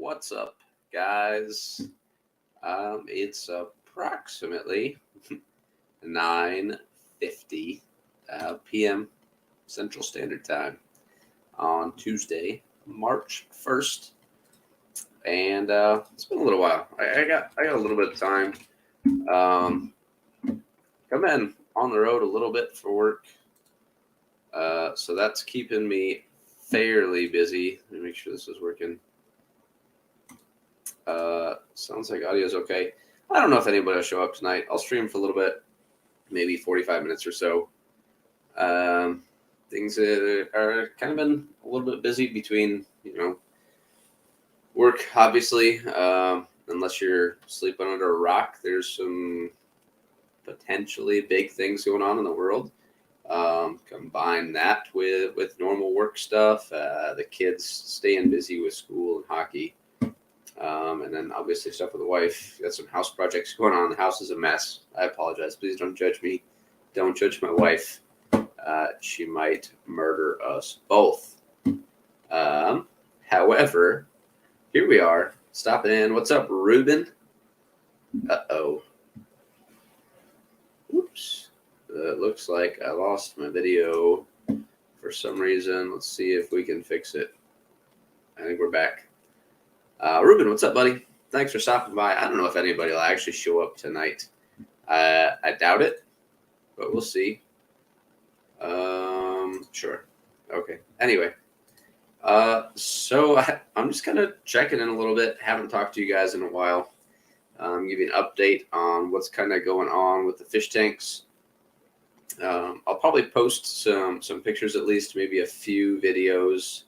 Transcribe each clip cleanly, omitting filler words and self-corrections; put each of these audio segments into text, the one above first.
What's up, guys? It's approximately 9:50 p.m. Central Standard Time on Tuesday, March 1st, and it's been a little while. I got a little bit of time. Come in on the road a little bit for work, so that's keeping me fairly busy. Let me make sure this is working. Sounds like audio's okay. I don't know if anybody will show up tonight. I'll stream for a little bit, maybe 45 minutes or so. Things are kind of been a little bit busy between, work, obviously. Unless you're sleeping under a rock, there's some potentially big things going on in the world. Combine that with normal work stuff, the kids staying busy with school and hockey. And then obviously stuff with the wife. Got some house projects going on. The house is a mess. I apologize. Please don't judge me. Don't judge my wife. She might murder us both. However, here we are. Stopping in. What's up, Ruben? Uh-oh. Oops. It looks like I lost my video for some reason. Let's see if we can fix it. I think we're back. Ruben, what's up, buddy? Thanks for stopping by. I don't know if anybody will actually show up tonight. I doubt it, but we'll see. Sure. Okay. Anyway, so I'm just kind of checking in a little bit. Haven't talked to you guys in a while. Give you an update on what's kind of going on with the fish tanks. I'll probably post some pictures, at least maybe a few videos,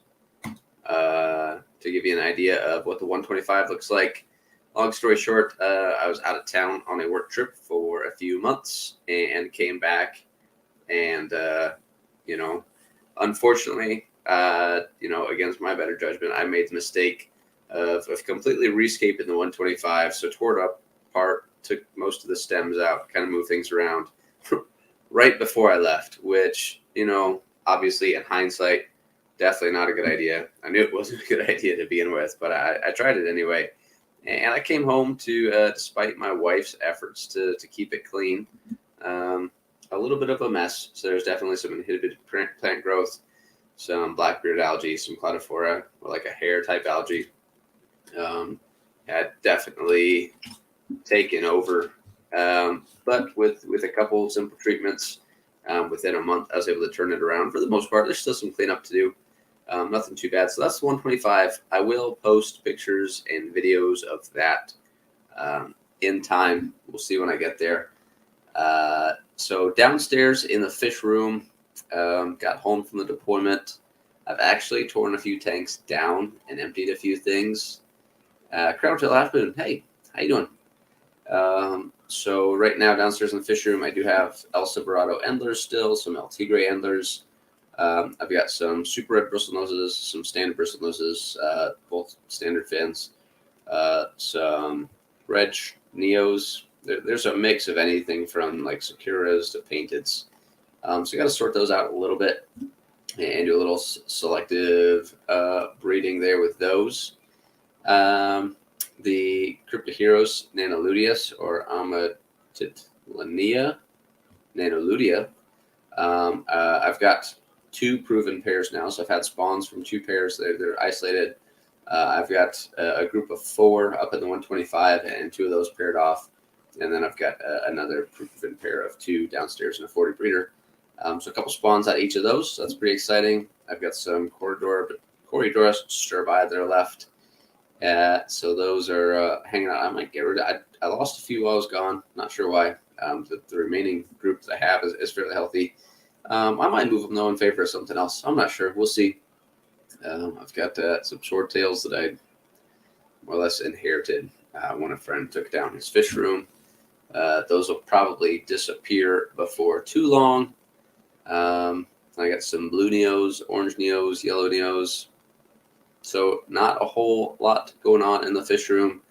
to give you an idea of what the 125 looks like. Long story short, I was out of town on a work trip for a few months and came back, and unfortunately, against my better judgment, I made the mistake of completely rescaping the 125. So tore it apart, took most of the stems out, kind of moved things around right before I left, which, obviously in hindsight, definitely not a good idea. I knew it wasn't a good idea to begin with, but I tried it anyway. And I came home to, despite my wife's efforts to keep it clean, a little bit of a mess. So there's definitely some inhibited plant growth, some black-bearded algae, some cladophora, or like a hair type algae. Had definitely taken over. But with a couple of simple treatments, within a month, I was able to turn it around. For the most part, there's still some cleanup to do. Nothing too bad. So that's the 125. I will post pictures and videos of that in time. We'll see when I get there. So downstairs in the fish room, got home from the deployment. I've actually torn a few tanks down and emptied a few things. Crowd till afternoon. Hey, how you doing? So right now downstairs in the fish room, I do have El Silverado endlers still, some El Tigre endlers. I've got some super red bristlenoses, some standard bristlenoses, both standard fins, some red neos. There's a mix of anything from like Sakuras to painteds. So you got to sort those out a little bit and do a little selective breeding there with those. The Krypto Heroes Ludius or Amatitlania Ludia. I've got 2 proven pairs now, so I've had spawns from 2 pairs. They're isolated. I've got a group of 4 up in the 125, and 2 of those paired off. And then I've got another proven pair of 2 downstairs in a 40 breeder. So a couple spawns out each of those. So that's pretty exciting. I've got some Corridora Sturbi that are left. So those are hanging out. I might get rid of. I lost a few while I was gone. Not sure why. The remaining group that I have is fairly healthy. I might move them though in favor of something else. I'm not sure. We'll see. I've got some swordtails that I more or less inherited when a friend took down his fish room. Those will probably disappear before too long. I got some blue neos, orange neos, yellow neos. So not a whole lot going on in the fish room.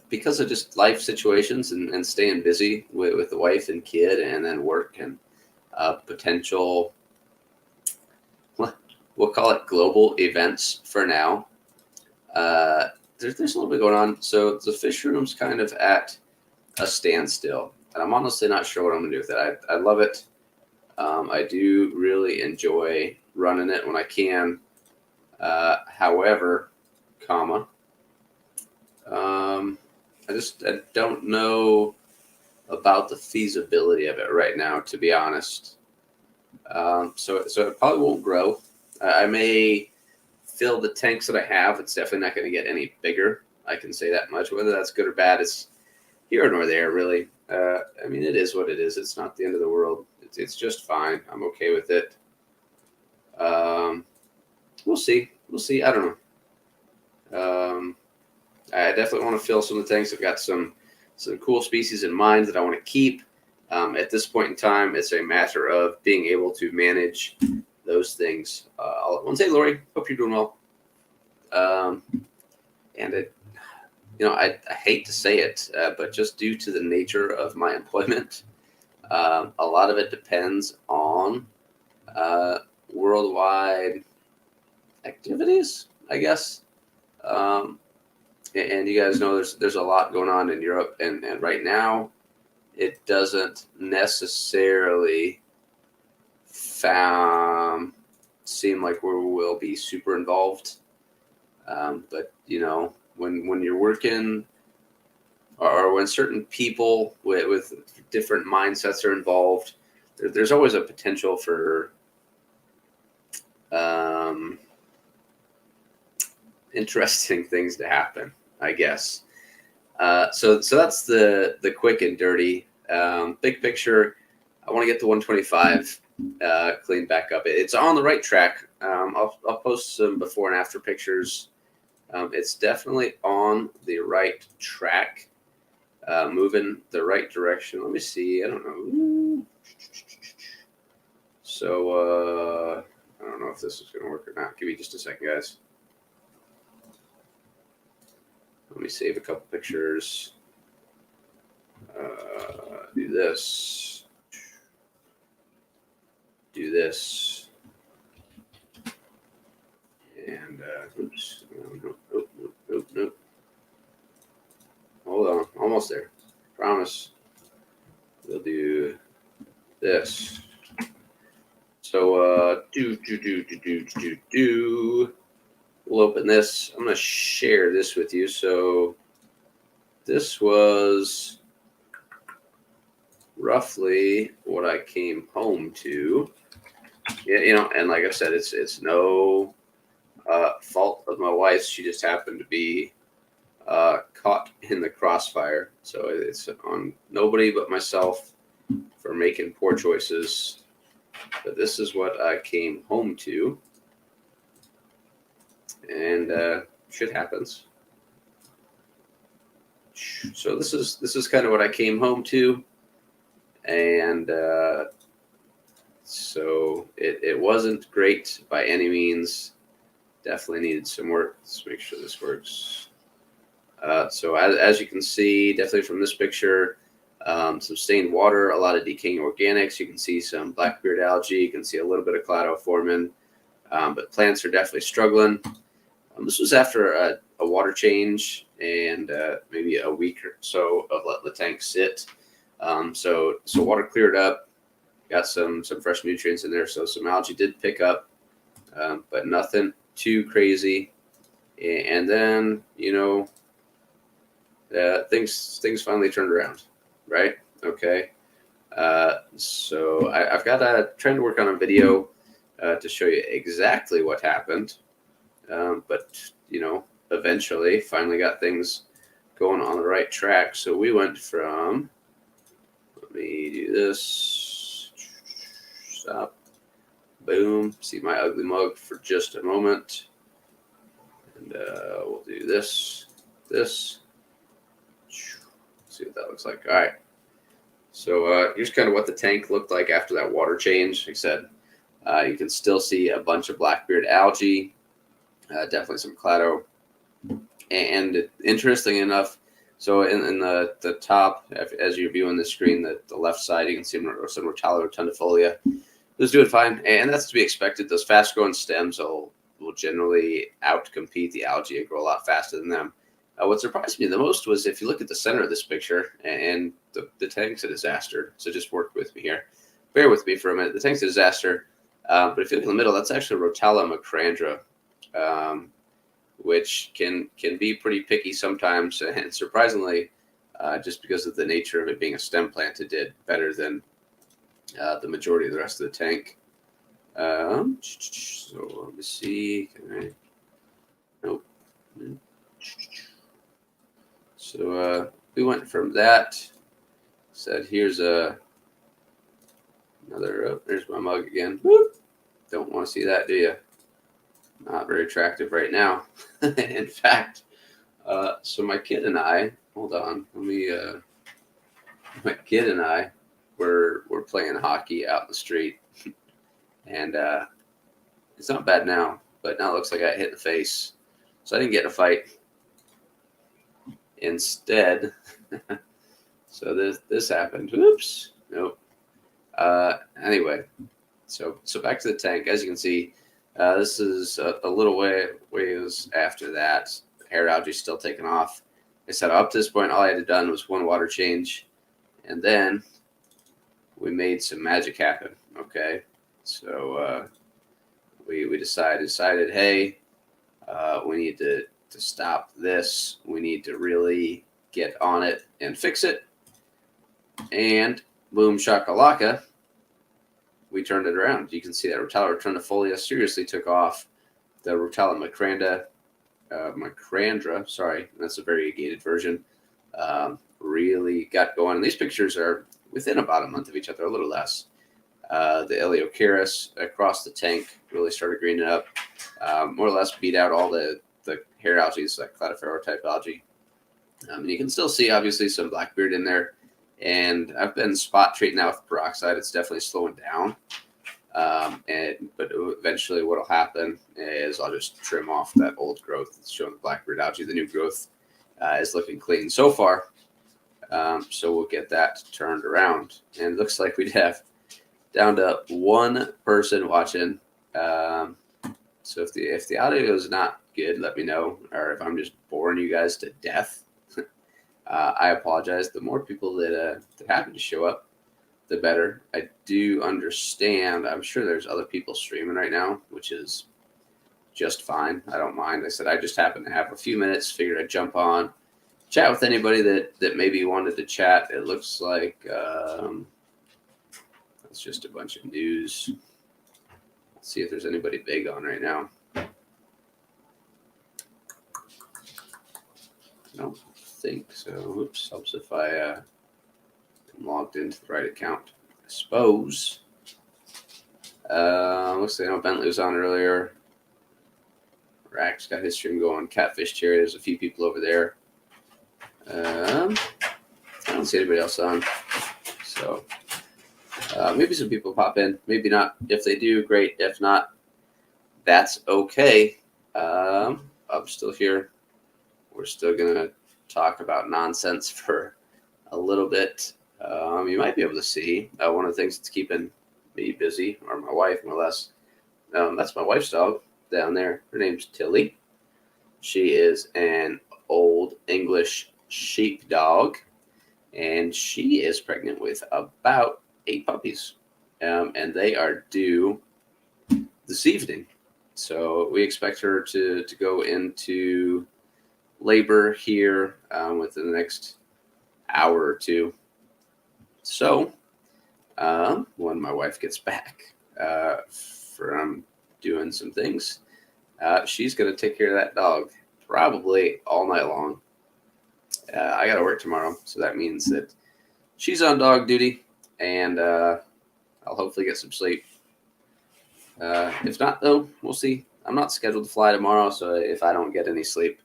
Because of just life situations and staying busy with the wife and kid and then work and potential, we'll call it global events for now. there's a little bit going on. So the fish room's kind of at a standstill, and I'm honestly not sure what I'm gonna do with it. I love it. I do really enjoy running it when I can. However, I don't know about the feasibility of it right now, to be honest. So it probably won't grow. I may fill the tanks that I have. It's definitely not going to get any bigger. I can say that much. Whether that's good or bad is here nor there, really. I mean, it is what it is. It's not the end of the world. It's just fine. I'm okay with it. We'll see. We'll see. I don't know. I definitely want to fill some of the tanks. I've got some cool species in mind that I want to keep. At this point in time, it's a matter of being able to manage those things all at once. Hey, Lori, hope you're doing well. And I hate to say it, but just due to the nature of my employment, a lot of it depends on worldwide activities, I guess. And you guys know there's a lot going on in Europe, and right now it doesn't necessarily seem like we will be super involved. But when you're working, or when certain people with different mindsets are involved, there's always a potential for interesting things to happen, I guess. So that's the quick and dirty. Big picture, I want to get to 125 cleaned back up. It's on the right track. I'll post some before and after pictures. It's definitely on the right track, moving the right direction. Let me see. I don't know. So I don't know if this is going to work or not. Give me just a second, guys. Let me save a couple pictures. Do this. Do this. And oops. Nope. Hold on. Almost there. Promise. We'll do this. So we'll open this. I'm going to share this with you. So this was roughly what I came home to. Yeah, and like I said, it's no fault of my wife's. She just happened to be caught in the crossfire. So it's on nobody but myself for making poor choices. But this is what I came home to. And shit happens. So this is kind of what I came home to, and so it wasn't great by any means. Definitely needed some work. Let's make sure this works. So as you can see, definitely from this picture, some stained water, a lot of decaying organics. You can see some blackbeard algae. You can see a little bit of clado forming, but plants are definitely struggling. This was after a water change and maybe a week or so of letting the tank sit. So water cleared up, got some fresh nutrients in there. So some algae did pick up, but nothing too crazy. And then things finally turned around, right? Okay. So I've got trying to work on a video to show you exactly what happened. But eventually finally got things going on the right track. So we went from, let me do this, stop, boom, see my ugly mug for just a moment. And we'll do this, see what that looks like. All right. So here's kind of what the tank looked like after that water change. Like I said, you can still see a bunch of blackbeard algae. Definitely some clado, and interesting enough, so in the top, as you're viewing the screen, the left side, you can see some Rotala rotundifolia. It was doing fine, and that's to be expected. Those fast growing stems will generally outcompete the algae and grow a lot faster than them. What surprised me the most was if you look at the center of this picture, and the tank's a disaster. So just work with me here. Bear with me for a minute. The tank's a disaster. But if you look in the middle, that's actually Rotella macrandra, which can be pretty picky sometimes. And surprisingly, just because of the nature of it being a stem plant, it did better than the majority of the rest of the tank. So let me see. Nope. So we went from that. Said here's another. There's my mug again. Whoop. Don't want to see that, do you? Not very attractive right now. In fact, so my kid and I. Hold on. Let me. My kid and I were playing hockey out in the street, and it's not bad now, but now it looks like I got hit in the face. So I didn't get in a fight. Instead, so this happened. Oops. Nope. Anyway, so back to the tank. As you can see, this is a little ways after that. The hair algae is still taking off. I said up to this point, all I had done was one water change, and then we made some magic happen. Okay, so we decided, hey, we need to stop this. We need to really get on it and fix it. And boom shakalaka, we turned it around. You can see that Rotella returnifolia seriously took off. The Rotella macrandra, sorry, that's a variegated version, really got going. And these pictures are within about a month of each other, a little less. The Eleocharis across the tank really started greening up, more or less beat out all the hair algae, like Cladifero type algae. And you can still see, obviously, some blackbeard in there. And I've been spot treating now with peroxide. It's definitely slowing down. But eventually what will happen is I'll just trim off that old growth. It's showing the blackbeard algae. The new growth is looking clean so far. So we'll get that turned around. And it looks like we'd have down to one person watching. So if the audio is not good, let me know. Or if I'm just boring you guys to death, I apologize. The more people that happen to show up, the better. I do understand. I'm sure there's other people streaming right now, which is just fine. I don't mind. I said I just happen to have a few minutes. Figured I'd jump on, chat with anybody that maybe wanted to chat. It looks like it's just a bunch of news. Let's see if there's anybody big on right now. I don't think so. Oops. Helps if I am logged into the right account, I suppose. Looks like Bentley was on earlier. Rack's got his stream going. Catfish Cherry, there's a few people over there. I don't see anybody else on. So maybe some people pop in. Maybe not. If they do, great. If not, that's okay. I'm still here. We're still going to talk about nonsense for a little bit. You might be able to see one of the things that's keeping me busy, or my wife, more or less. That's my wife's dog down there. Her name's Tilly. She is an old English sheepdog, and she is pregnant with about 8 puppies, and they are due this evening. So we expect her to go into labor here within the next hour or two. So when my wife gets back from doing some things, she's going to take care of that dog probably all night long. I got to work tomorrow, so that means that she's on dog duty, and I'll hopefully get some sleep. If not, though, we'll see. I'm not scheduled to fly tomorrow, so if I don't get any sleep,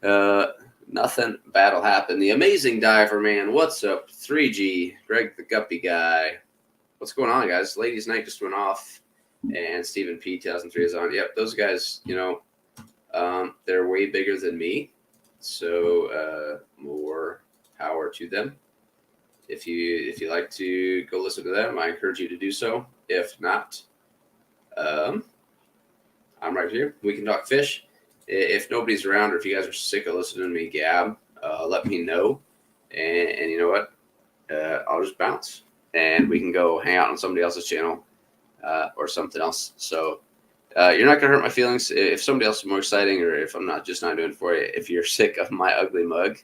nothing bad will happen. The amazing diver man, what's up? 3G, Greg the Guppy guy. What's going on, guys? Ladies' night just went off, and Stephen P 2003 is on. Yep, those guys, they're way bigger than me, so more power to them. If you like to go listen to them, I encourage you to do so. If not, I'm I'm right here. We can talk fish. If nobody's around, or if you guys are sick of listening to me gab, let me know. And you know what? I'll just bounce, and we can go hang out on somebody else's channel or something else. So you're not gonna hurt my feelings if somebody else is more exciting, or if I'm not doing it for you. If you're sick of my ugly mug,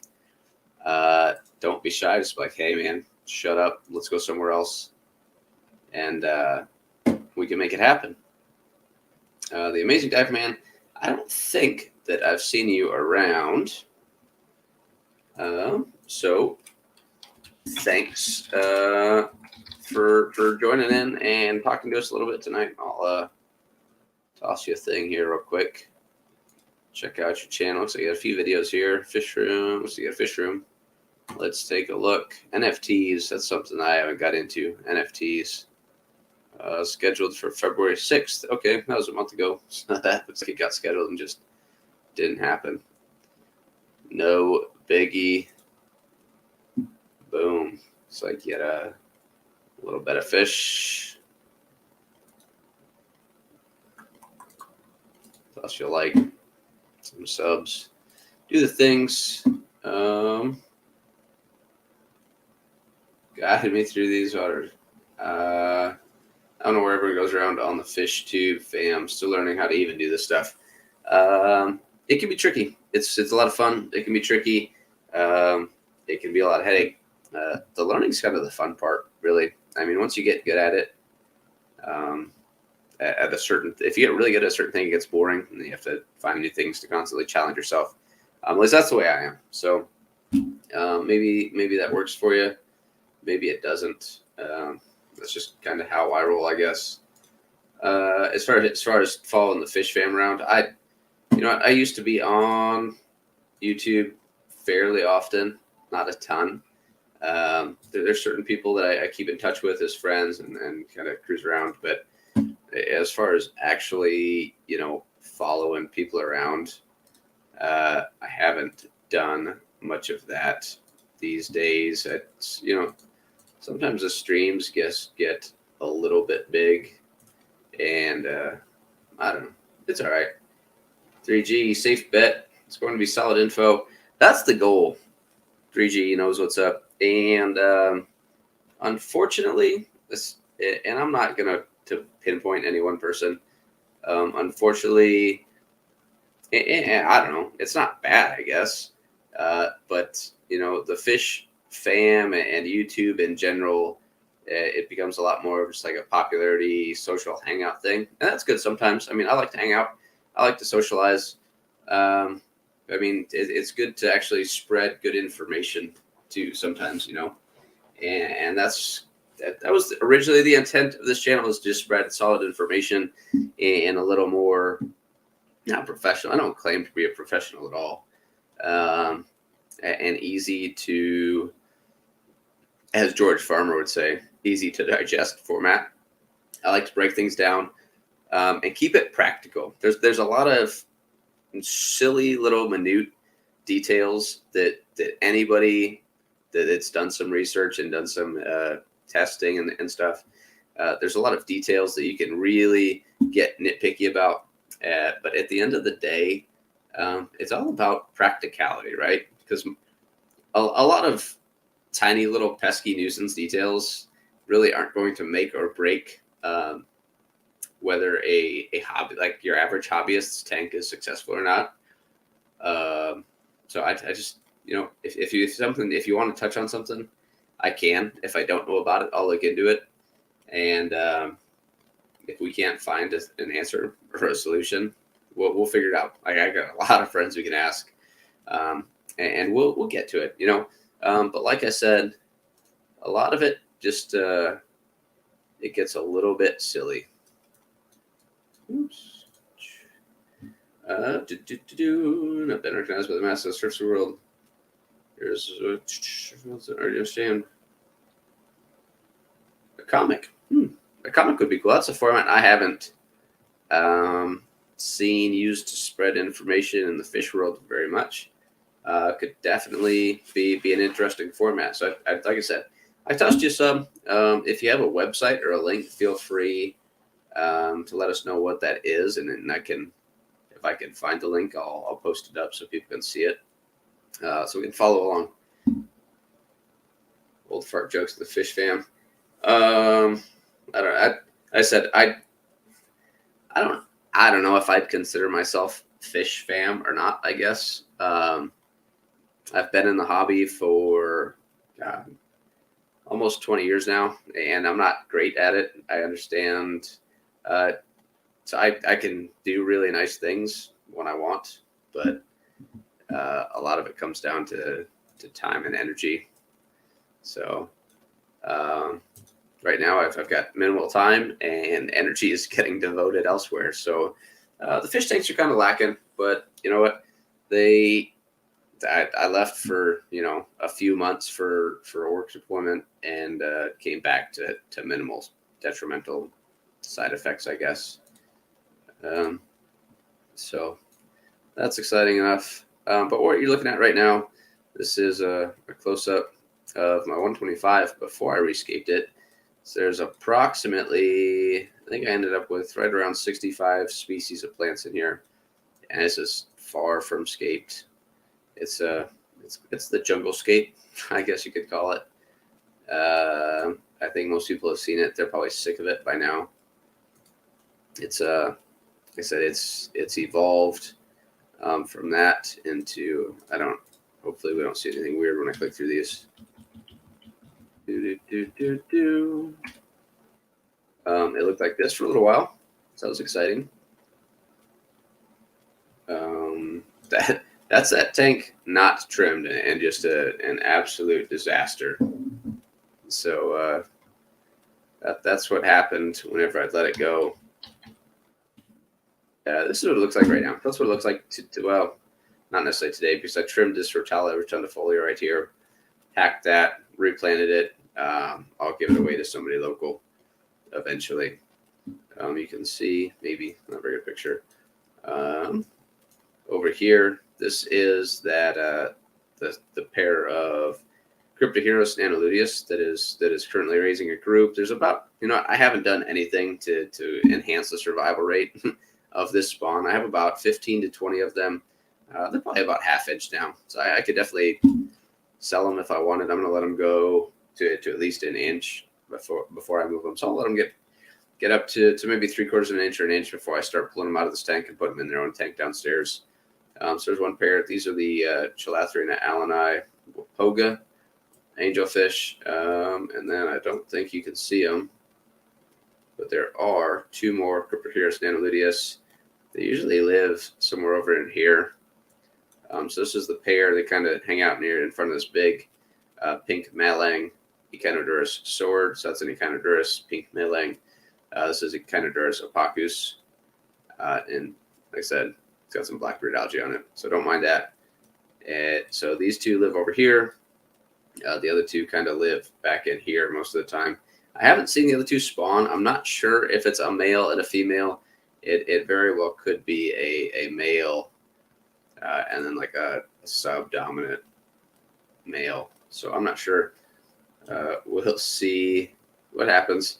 don't be shy. Just be like, hey man, shut up. Let's go somewhere else, and we can make it happen. The Amazing Dive Man. I don't think that I've seen you around. So thanks for joining in and talking to us a little bit tonight. I'll toss you a thing here real quick. Check out your channel. So you got a few videos here. Fish room. So you got a fish room. Let's take a look. NFTs. That's something I haven't got into. NFTs. Scheduled for February 6th. Okay, that was a month ago. So that looks like it got scheduled and just didn't happen. No biggie. Boom. It's like you get a little bit of fish. Plus you like some subs. Do the things. Guided me through these waters. I don't know where everyone goes around on the fish tube fam. Still learning how to even do this stuff. It can be tricky. It's a lot of fun. It can be tricky. It can be a lot of headache. The learning's kind of the fun part, really. I mean, once you get good at it, if you get really good at a certain thing, it gets boring, and you have to find new things to constantly challenge yourself. At least that's the way I am. So maybe that works for you. Maybe it doesn't. That's just kind of how I roll, I guess. As far as following the FishFam around, I used to be on YouTube fairly often, not a ton. There's certain people that I keep in touch with as friends and kind of cruise around. But as far as actually, following people around, I haven't done much of that these days. It's, sometimes the streams get a little bit big, and I don't know. It's all right. 3G, safe bet. It's going to be solid info. That's the goal. 3G knows what's up. And unfortunately, and I'm not going to pinpoint any one person. Unfortunately, and I don't know. It's not bad, I guess. But, the fish fam and YouTube in general, it becomes a lot more of just like a popularity social hangout thing. And that's good sometimes. I mean, I like to hang out. I like to socialize. It's good to actually spread good information too sometimes, and that was originally the intent of this channel, was to just spread solid information and a little more, not professional. I don't claim to be a professional at all. And easy to, as George Farmer would say, easy to digest format. I like to break things down and keep it practical. There's a lot of silly little minute details that anybody that's done some research and done some testing and stuff, there's a lot of details that you can really get nitpicky about. But at the end of the day, it's all about practicality, right? Because a lot of tiny little pesky nuisance details really aren't going to make or break whether a hobby, like your average hobbyist's tank, is successful or not. So I just, if you want to touch on something, I can. If I don't know about it, I'll look into it. And if we can't find an answer or a solution, we'll figure it out. I got a lot of friends we can ask, and we'll get to it, But like I said, a lot of it just it gets a little bit silly. Oops. Not been recognized by the mass that search the world. Here's I understand. A comic. A comic would be cool. That's a format I haven't seen used to spread information in the fish world very much. Could definitely be an interesting format. So like I said, I tossed you some. If you have a website or a link, feel free to let us know what that is, and then I can if I can find the link, I'll post it up so people can see it, so we can follow along. Old fart jokes of the fish fam. I don't. I said I don't know if I'd consider myself fish fam or not. I guess I've been in the hobby for almost 20 years now, and I'm not great at it. I understand. So I can do really nice things when I want, but a lot of it comes down to time and energy. So right now I've got minimal time, and energy is getting devoted elsewhere. So the fish tanks are kind of lacking, but you know what? I left for a few months for a work deployment, and came back to minimal detrimental side effects, I guess. So that's exciting enough. But what you're looking at right now, this is a close-up of my 125 before I rescaped it. So there's approximately, I think I ended up with right around 65 species of plants in here, and this is far from scaped. It's the Jungle Scape, I guess you could call it. I think most people have seen it. They're probably sick of it by now. It's like I said, it's evolved from that into, hopefully we don't see anything weird when I click through these. It looked like this for a little while, so that was exciting. That's that tank not trimmed and just an absolute disaster. So that's what happened whenever I'd let it go. This is what it looks like right now. That's what it looks like well, not necessarily today, because I trimmed this Rotella rotundifolia right here, hacked that, replanted it. I'll give it away to somebody local eventually. You can see, maybe not a very good picture. Over here, this is that the pair of Krypto and Ludius that is currently raising a group. There's about, I haven't done anything to enhance the survival rate of this spawn. I have about 15 to 20 of them. They're probably about half-inch now, so I could definitely sell them if I wanted. I'm going to let them go to at least an inch before I move them. So I'll let them get up to maybe 3/4 of an inch or an inch before I start pulling them out of this tank and put them in their own tank downstairs. So there's one pair. These are the Chilathrina alleni Poga angelfish, and then I don't think you can see them, but there are two more Krypto Ludius. They usually live somewhere over in here. So this is the pair. They kind of hang out near in front of this big pink Malang Echinodurus sword. So that's an Echinodurus pink Malang. This is Echinodurus opacus, and like I said, it's got some blackbeard algae on it, so don't mind that. So these two live over here. The other two kind of live back in here most of the time. I haven't seen the other two spawn. I'm not sure if it's a male and a female. It very well could be a male and then like a subdominant male. So I'm not sure. We'll see what happens.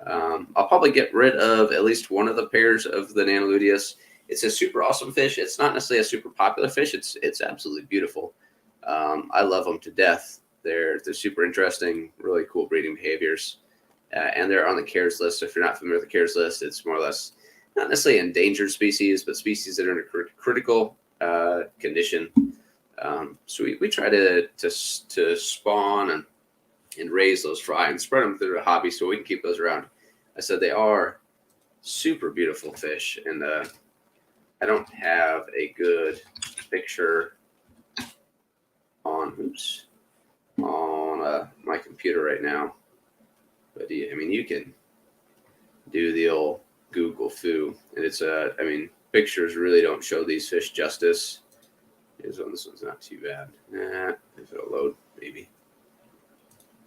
I'll probably get rid of at least one of the pairs of the Ludius. It's a super awesome fish. It's not necessarily a super popular fish. It's absolutely beautiful. I love them to death. They're super interesting, really cool breeding behaviors, and they're on the CARES list. So if you're not familiar with the CARES list, it's more or less not necessarily endangered species, but species that are in a critical condition. So we try to spawn and raise those fry and spread them through the hobby so we can keep those around. I said they are super beautiful fish, and I don't have a good picture on my computer right now, but you can do the old Google foo, and it's pictures really don't show these fish justice. This one's not too bad. If it'll load, maybe.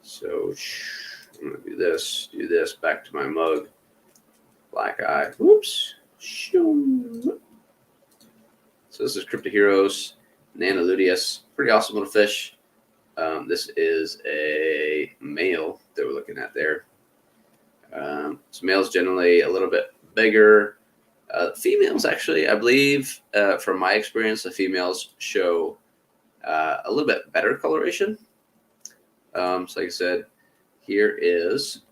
So I'm gonna do this, back to my mug. Black eye. Whoops. So this is Krypto Ludius. Pretty awesome little fish. This is a male that we're looking at there. So male's generally a little bit bigger, Females, actually, I believe, from my experience, the females show a little bit better coloration. So like I said, here is,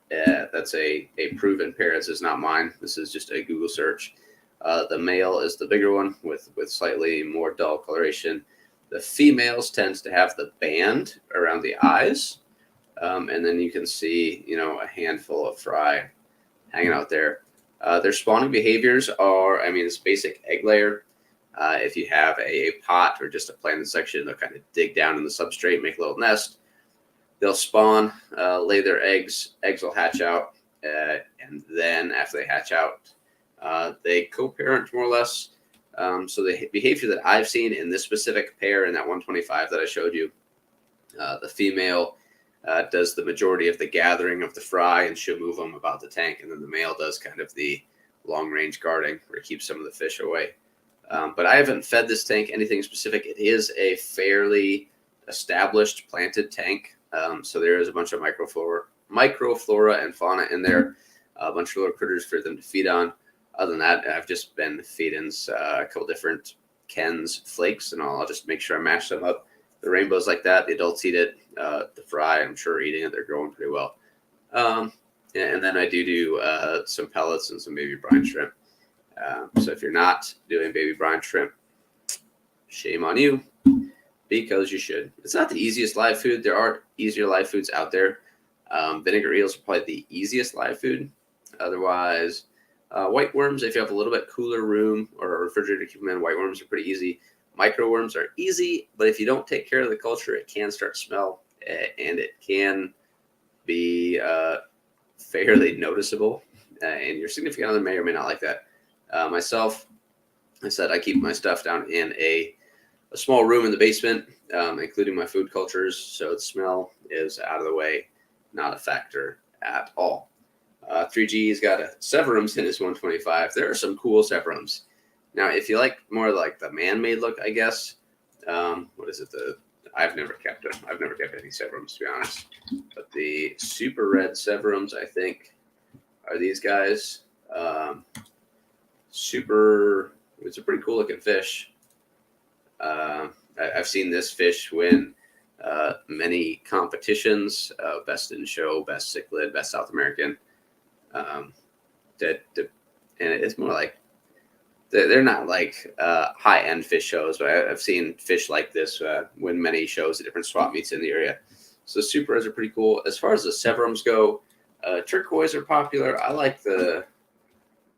that's a proven pair. This is not mine. This is just a Google search. The male is the bigger one with slightly more dull coloration. The females tends to have the band around the eyes. And then you can see, a handful of fry hanging out there. Their spawning behaviors are, it's basic egg layer. If you have a pot or just a planted section, they'll kind of dig down in the substrate, make a little nest. They'll spawn, lay their eggs. Eggs will hatch out. And then after they hatch out, they co-parent more or less. So the behavior that I've seen in this specific pair in that 125 that I showed you, the female does the majority of the gathering of the fry, and she'll move them about the tank. And then the male does kind of the long-range guarding, where he keeps some of the fish away. But I haven't fed this tank anything specific. It is a fairly established planted tank. So there is a bunch of microflora and fauna in there, a bunch of little critters for them to feed on. Other than that, I've just been feeding a couple different Ken's flakes, and I'll just make sure I mash them up. The rainbows like that, the adults eat it. The fry, I'm sure, eating it. They're growing pretty well. And then I do some pellets and some baby brine shrimp. So if you're not doing baby brine shrimp, shame on you, because you should. It's not the easiest live food. There are easier live foods out there. Vinegar eels are probably the easiest live food. Otherwise, white worms, if you have a little bit cooler room or a refrigerator to keep them in, white worms are pretty easy. Micro worms are easy, but if you don't take care of the culture, it can start to smell, and it can be fairly noticeable. And your significant other may or may not like that. Myself, I said I keep my stuff down in a small room in the basement, including my food cultures, so the smell is out of the way, not a factor at all. 3G's got a Severums in his 125. There are some cool Severums. Now, if you like more like the man-made look, I guess, what is it? I've never kept any Severums, to be honest. But the super red Severums, I think, are these guys. It's a pretty cool looking fish. I've seen this fish win many competitions, best in show, best cichlid, best South American. And it's more like, they're not like high-end fish shows, but I've seen fish like this win many shows at different swap meets in the area. So super reds are pretty cool. As far as the Severums go, turquoise are popular. I like the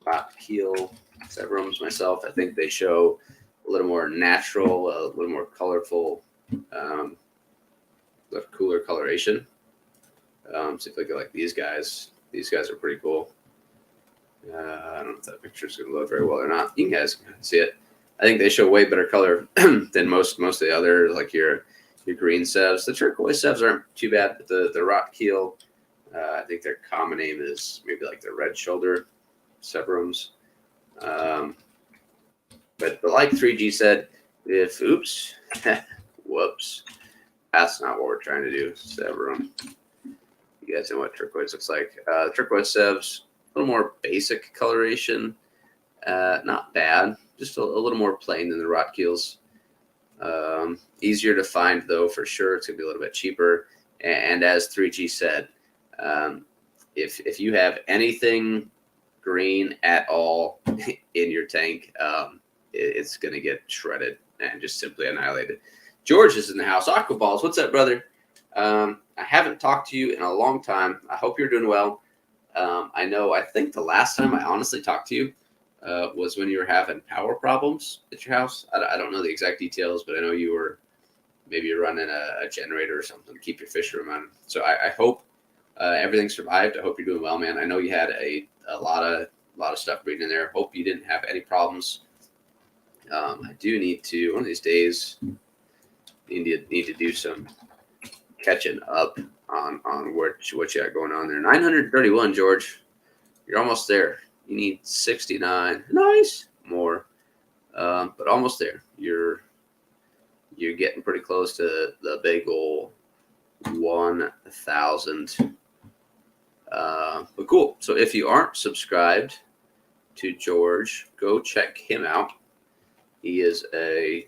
pot keel Severums myself. I think they show a little more natural, a little more colorful, cooler coloration. So if you look at like these guys are pretty cool. I don't know if that picture is going to load very well or not. You guys can see it. I think they show way better color than most of the other, like your green sevs. The turquoise sevs aren't too bad, but the rot keel, I think their common name is maybe like the red shoulder Severums. But like 3G said, whoops, that's not what we're trying to do. Severum. You guys know what turquoise looks like. Turquoise sevs, a little more basic coloration, not bad, just a little more plain than the rot keels. Easier to find though, for sure. It's gonna be a little bit cheaper. And as 3G said, if you have anything green at all in your tank, it's gonna get shredded and just simply annihilated. George is in the house. Aquaballs, what's up, brother? I haven't talked to you in a long time. I hope you're doing well. I think the last time I honestly talked to you was when you were having power problems at your house. I don't know the exact details, but I know you were maybe you're running a generator or something to keep your fish room on. So I hope everything survived. I hope you're doing well, man. I know you had a lot of stuff breeding in there. Hope you didn't have any problems. I do need to, one of these days, need to do some catching up on what you got going on there. 931, George. You're almost there. You need 69. Nice. More. But almost there. You're getting pretty close to the big ol' 1,000. But cool. So if you aren't subscribed to George. Go check him out. He is a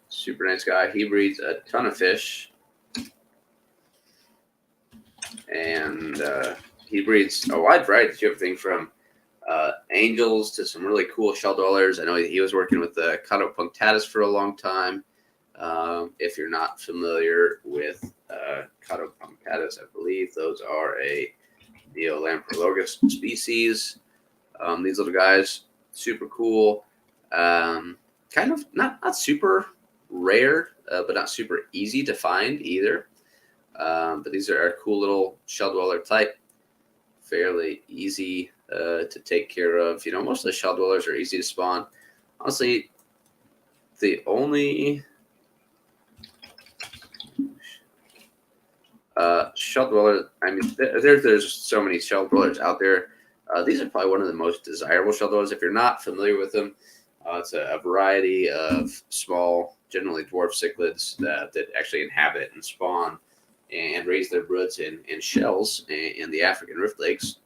super nice guy. He breeds a ton of fish. And he breeds a wide variety of everything from angels to some really cool shell dwellers. I know he was working with the Krypto punctatus for a long time. If you're not familiar with Krypto punctatus, I believe those are a Lamprolagus species. These little guys, super cool. Kind of not super rare, but not super easy to find either. But these are a cool little shell dweller type, fairly easy to take care of. You know, most of the shell dwellers are easy to spawn. Honestly, the only shell dweller, I mean, there's so many shell dwellers out there. These are probably one of the most desirable shell dwellers. If you're not familiar with them, it's a variety of small, generally dwarf cichlids that actually inhabit and spawn and raise their broods in shells in the African Rift Lakes.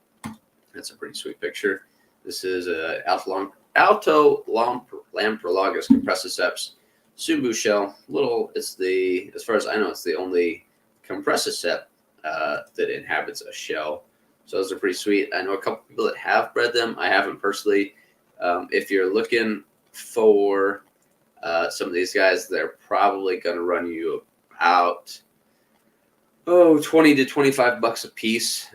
That's a pretty sweet picture. This is Alto Lamprolagus compressiceps Sumbu shell. As far as I know, it's the only compressiceps that inhabits a shell. So those are pretty sweet. I know a couple people that have bred them. I haven't personally. If you're looking for some of these guys, they're probably going to run you about $20 to $25 a piece,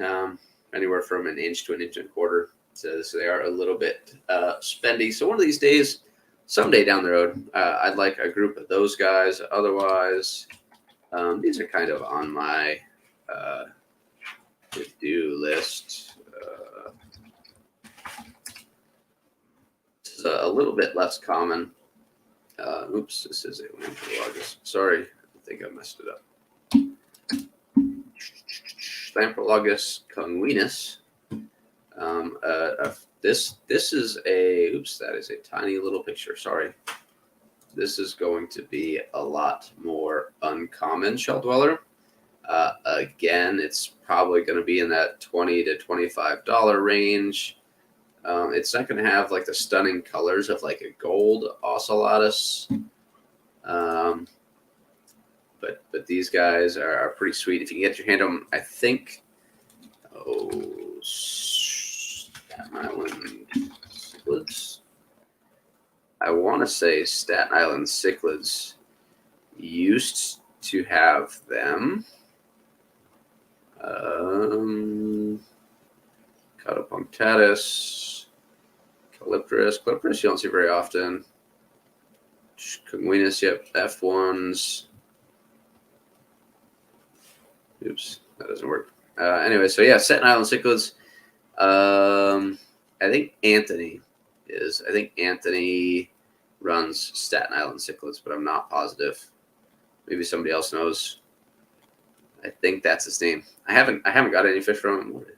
anywhere from an inch to an inch and a quarter. So they are a little bit spendy. So one of these days, someday down the road, I'd like a group of those guys. Otherwise, these are kind of on my to-do list. This is a little bit less common. Oops, this is a Lamprolagus. Sorry, I think I messed it up. Lamprolagus conguinus. This is a, oops, that is a tiny little picture. Sorry. This is going to be a lot more uncommon shell dweller. Again, it's probably going to be in that $20 to $25 range. It's not going to have like the stunning colors of like a gold ocelotus. But these guys are pretty sweet. If you can get your hand on them, I think, Staten Island cichlids. I want to say Staten Island cichlids used to have them. Krypto punctatus, Calypterus you don't see very often. Conguinus, yep, F1s. Oops, that doesn't work. Anyway, so yeah, Staten Island cichlids. I think Anthony runs Staten Island cichlids, but I'm not positive. Maybe somebody else knows. I think that's his name. I haven't got any fish from him. What is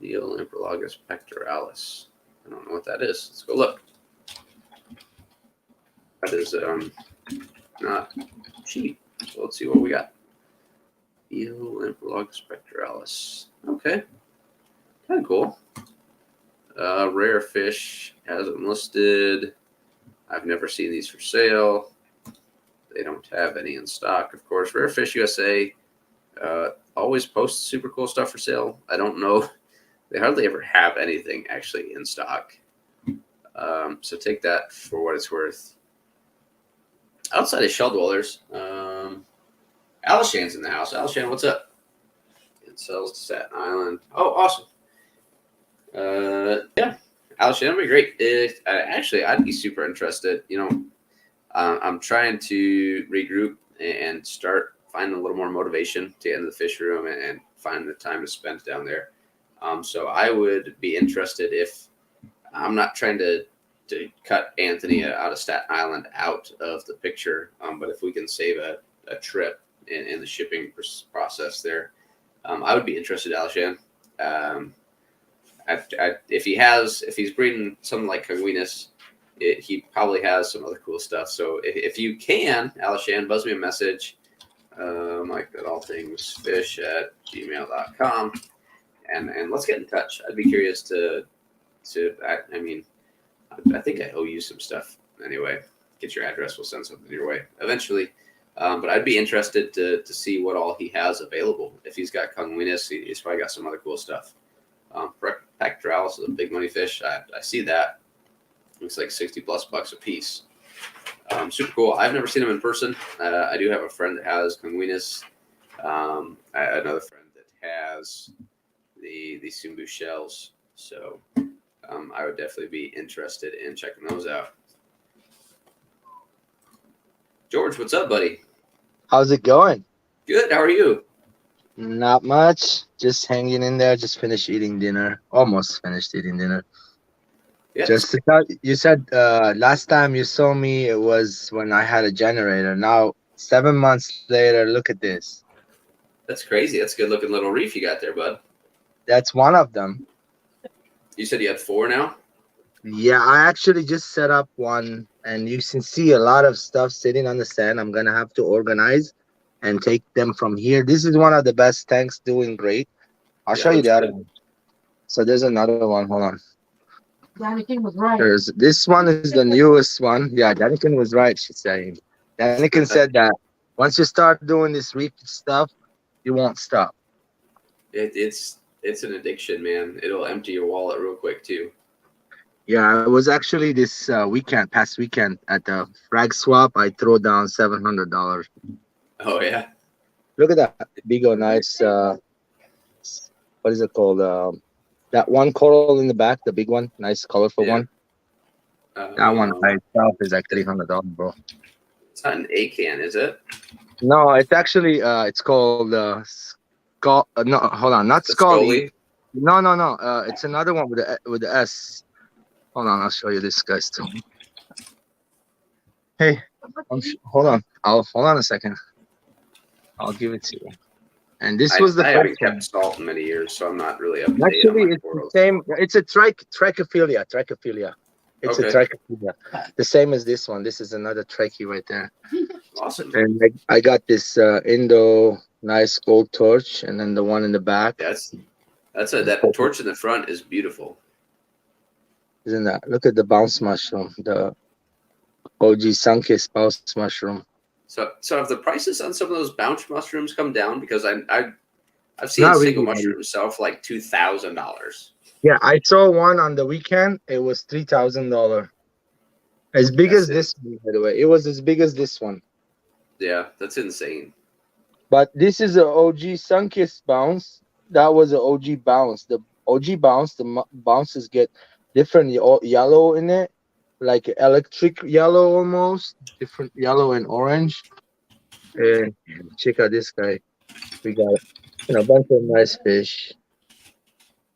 Lamprolagus pectoralis? I don't know what that is. Let's go look. That is not cheap. So let's see what we got. Lamprolagus pectoralis. Okay. Kind of cool. Rare fish has them listed. I've never seen these for sale. They don't have any in stock, of course. Rare Fish USA always posts super cool stuff for sale. I don't know. They hardly ever have anything actually in stock. So take that for what it's worth. Outside of shell dwellers, Alishan's in the house. Alishan, what's up? It sells to Staten Island. Oh, awesome. Yeah, Alishan, that'd be great. I'd be super interested. You know, I'm trying to regroup and start finding a little more motivation to get into the fish room and find the time to spend down there. So I would be interested if I'm not trying to cut Anthony out of Staten Island out of the picture, but if we can save a trip in the shipping process there, I would be interested, Alishan. If he's breeding something like Conguinus, he probably has some other cool stuff. So if you can, Alishan, buzz me a message, like that allthingsfish@gmail.com, and let's get in touch. I'd be curious to I mean, I think I owe you some stuff anyway. Get your address. We'll send something your way eventually. But I'd be interested to see what all he has available. If he's got Conguinus, he's probably got some other cool stuff. Pectoralis is a big money fish. I see that. Looks like $60+ a piece. Super cool. I've never seen him in person. I do have a friend that has Conguinus. Another friend that has the Sumbu shells. So I would definitely be interested in checking those out. George, what's up, buddy? How's it going? Good. How are you? Not much. Just hanging in there. Just finished eating dinner. Almost finished eating dinner. Yeah. Just to tell you said last time you saw me, it was when I had a generator. Now, 7 months later, look at this. That's crazy. That's a good looking little reef you got there, bud. That's one of them. You said you had 4 now? Yeah, I actually just set up one, and you can see a lot of stuff sitting on the sand. I'm going to have to organize and take them from here. This is one of the best tanks, doing great. I'll show you the other one. So there's another one. Hold on. Danikin was right. This one is the newest one. Yeah, Danikin was right, she's saying. Danikin said that once you start doing this reef stuff, you won't stop. It's an addiction, man. It'll empty your wallet real quick, too. Yeah, it was actually this past weekend at the frag swap. I threw down $700. Oh, yeah? Look at that big old nice, what is it called? That one coral in the back, the big one, nice colorful one. That one by itself is like $300, bro. It's not an A-can, is it? No, it's actually it's called no, hold on, not Scully. No. It's another one with the S. Hold on, I'll show you this guy's too. Hey, hold on. Hold on a second. I'll give it to you. And this was the. I haven't kept salt in many years, so I'm not really up to date. Actually, it's the same. It's a trichophilia. It's a trichophilia. The same as this one. This is another triche right there. Awesome. And I got this Indo nice gold torch, and then the one in the back. That torch in the front is beautiful. Isn't that? Look at the bounce mushroom, the OG Sunkist bounce mushroom. So have the prices on some of those bounce mushrooms come down? Because I've seen single mushrooms sell for like $2,000. Yeah, I saw one on the weekend. It was $3,000. As big as this one, by the way. It was as big as this one. Yeah, that's insane. But this is an OG Sunkist bounce. That was an OG bounce. The OG bounce, the bounces get different yellow in it, like electric yellow almost, different yellow and orange. And check out this guy. We got a bunch of nice fish.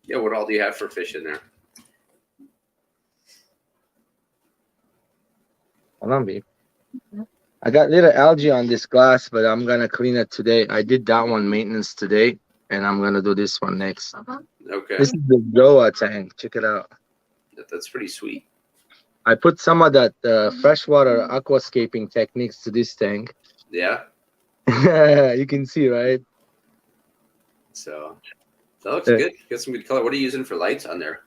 Yeah, what all do you have for fish in there? Hold on, babe. I got little algae on this glass, but I'm gonna clean it today. I did that one maintenance today, and I'm gonna do this one next. Okay. This is the Zoa tank. Check it out. That's pretty sweet. I put some of that freshwater aquascaping techniques to this tank. Yeah. You can see, right? So that looks good. Got some good color. What are you using for lights on there?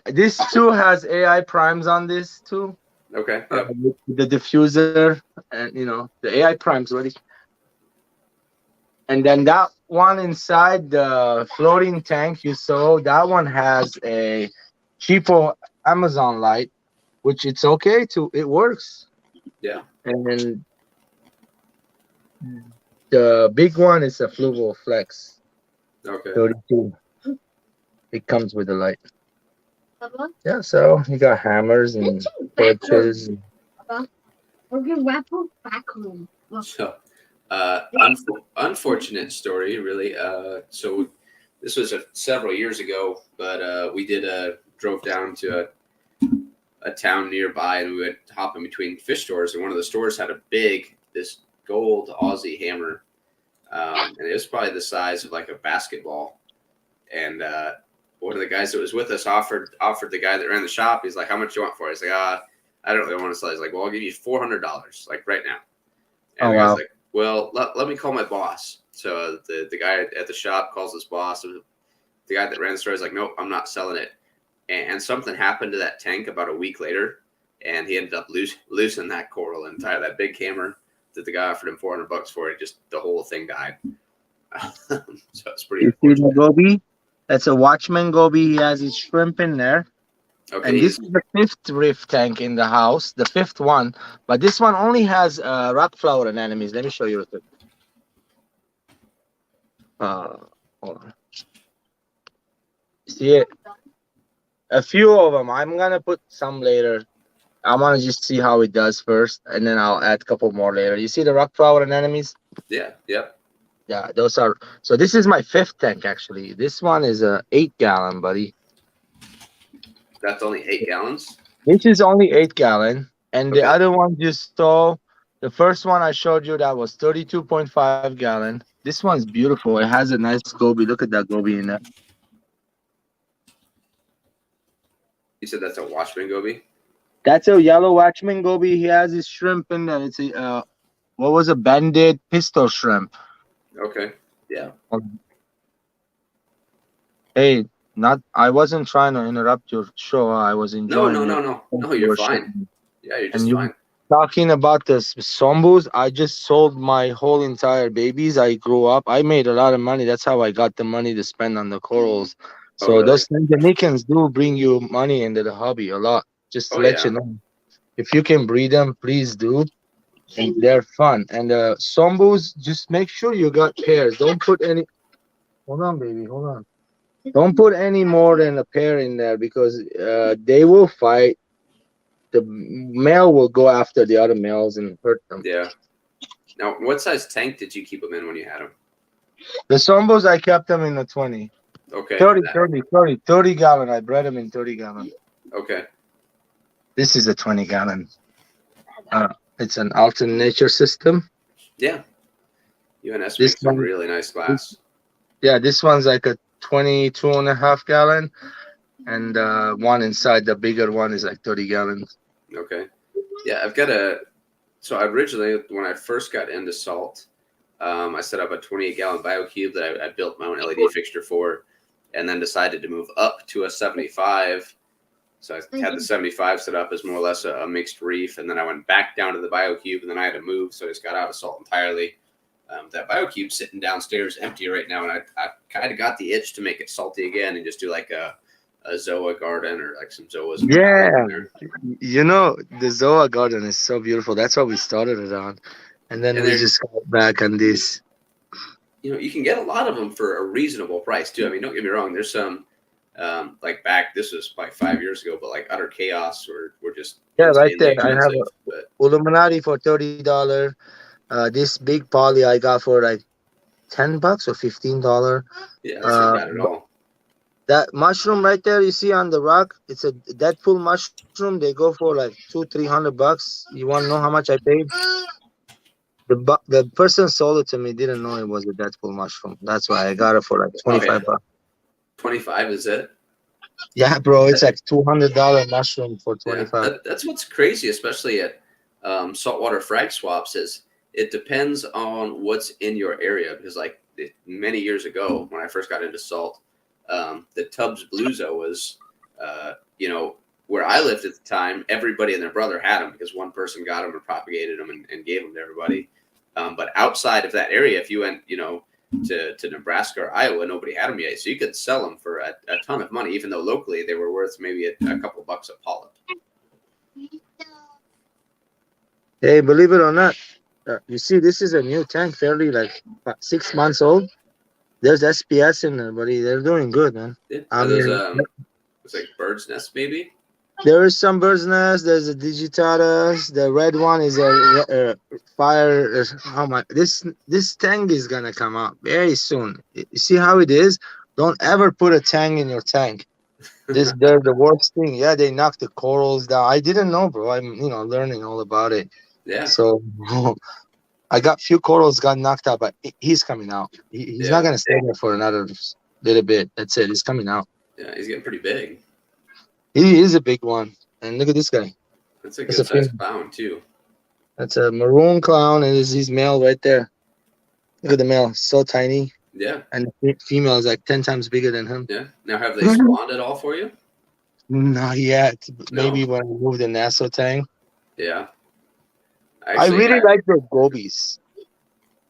This too has AI primes on this too. Okay. Yep. The diffuser and the AI primes ready. And then that one inside the floating tank you saw, that one has a cheapo Amazon light, which it's okay to, it works. Yeah. And then the big one is a Fluval Flex. Okay. 32. It comes with the light. Yeah, so you got hammers and torches. So, unfortunate story, really. So this was several years ago, but we drove down to a town nearby, and we went hopping between fish stores, and one of the stores had this gold Aussie hammer, and it was probably the size of like a basketball. And one of the guys that was with us offered the guy that ran the shop. He's like, "How much do you want for it?" He's like, "I don't really want to sell." He's like, "Well, I'll give you $400, like right now." And the guy's like, "Well, let me call my boss." So the guy at the shop calls his boss. The guy that ran the store is like, "Nope, I'm not selling it." and something happened to that tank about a week later, and he ended up losing that coral entire that big camera that the guy offered him $400 for. It just the whole thing died. So it's pretty You see the unfortunate. goby? That's a watchman goby. He has his shrimp in there. Okay, And this is the 5th reef tank in the house, the 5th one. But this one only has rock flower anemones. Let me show you real quick. Hold on. See it? A few of them. I'm gonna put some later. I want to just see how it does first, and then I'll add a couple more later. You see the rock flower anemones? yeah, yep. Yeah, those are. So this is my 5th tank actually. This one is a 8-gallon, buddy. That's only 8 gallons. This is only 8-gallon, and the Okay. other one just saw. The first one I showed you that was 32.5 gallon. This one's beautiful. It has a nice goby. Look at that goby in there. You said that's a Watchman goby. That's a yellow watchman goby. He has his shrimp in there. It's a what was a banded pistol shrimp. Okay. Yeah. Hey, I wasn't trying to interrupt your show. I was enjoying it. No. You're fine. Yeah, you're just fine. Talking about the sombos, I just sold my whole entire babies. I grew up. I made a lot of money. That's how I got the money to spend on the corals. Oh, So really? those Dominicans do bring you money into the hobby a lot. Just to let you know. If you can breed them, please do. And they're fun. And the sombos, just make sure you got pairs. Don't put any. Hold on, baby. Hold on. Don't put any more than a pair in there because they will fight. The male will go after the other males and hurt them. Yeah. Now, what size tank did you keep them in when you had them? The sombos, I kept them in the 20. Okay. 30 gallon. I bred them in 30 gallon. Okay. This is a 20 gallon. It's an alternate nature system. Yeah. UNS This makes some one- really nice glass. Yeah, this one's like a 22.5 gallon. And one inside, the bigger one, is like 30 gallons. Okay. Yeah, so originally, when I first got into salt, I set up a 28-gallon BioCube that I built my own LED fixture for, and then decided to move up to a 75. So I had the 75 set up as more or less a mixed reef, and then I went back down to the BioCube, and then I had to move, so I just got out of salt entirely. That BioCube's sitting downstairs empty right now, and I kind of got the itch to make it salty again and just do like a Zoa garden or like some Zoas. Yeah, you know, the Zoa garden is so beautiful. That's what we started it on. And then we just got back on this. You know, you can get a lot of them for a reasonable price too. I mean, don't get me wrong. There's some like this was like 5 years ago, but like Utter Chaos were just right there. I have but Illuminati for $30. This big poly I got for like $10 or $15. yeah, that's not bad at all. That mushroom right there you see on the rock, it's a Deadpool mushroom. They go for like $200-300. You want to know how much I paid? The person sold it to me didn't know it was a Deadpool mushroom. That's why I got it for like $25. 25 is it? Yeah, bro, it's like $200 mushroom for 25. Yeah, that's what's crazy, especially at saltwater frag swaps, is it depends on what's in your area. Because like many years ago, when I first got into salt, the Tubbs Blue Zoas, where I lived at the time, everybody and their brother had them because one person got them and propagated them and gave them to everybody. But outside of that area, if you went, to Nebraska or Iowa, nobody had them yet. So you could sell them for a ton of money, even though locally they were worth maybe a couple bucks a polyp. Hey, believe it or not, you see, this is a new tank, fairly like 6 months old. There's SPS in there, buddy. They're doing good, man. Yeah. It's like bird's nest, maybe. There is some bird's nest. There's a digitatus. The red one is a fire. Oh my! This tank is gonna come out very soon. You see how it is? Don't ever put a tang in your tank. They're the worst thing. Yeah, they knock the corals down. I didn't know, bro. I'm learning all about it. Yeah. So I got few corals got knocked out, but he's coming out. He's not gonna stay there for another little bit. That's it. He's coming out. Yeah, he's getting pretty big. He is a big one. And look at this guy. That's a good sized clown too. That's a maroon clown, and he's male right there. Look at the male, so tiny. Yeah. And the female is like 10 times bigger than him. Yeah. Now, have they spawned at all for you? Not yet. No. Maybe when I move the Nassau tank. Yeah. I really like the Gobies.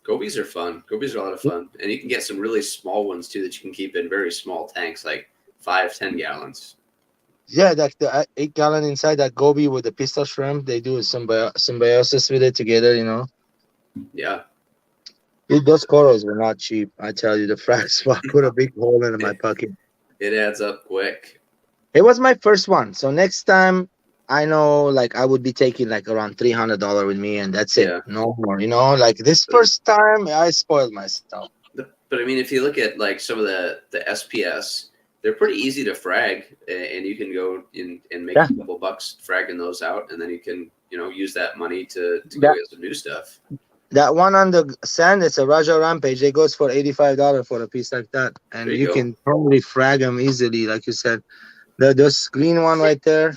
Gobies are fun. Gobies are a lot of fun. And you can get some really small ones too that you can keep in very small tanks, like 5-10 gallons. Yeah, like the 8-gallon inside that Goby with the pistol shrimp, they do symbiosis with it together, you know. Yeah. Those corals were not cheap. I tell you, the frag spot put a big hole in my pocket. It adds up quick. It was my first one. So next time, I know like I would be taking like around $300 with me, and that's it. Yeah. No more. You know, like this first time, I spoiled myself. But I mean, if you look at like some of the SPS, they're pretty easy to frag, and you can go in and make a couple bucks fragging those out, and then you can, you know, use that money to go get some new stuff. That one on the sand, it's a Raja Rampage. It goes for $85 for a piece like that, and you can probably frag them easily, like you said. This green one right there.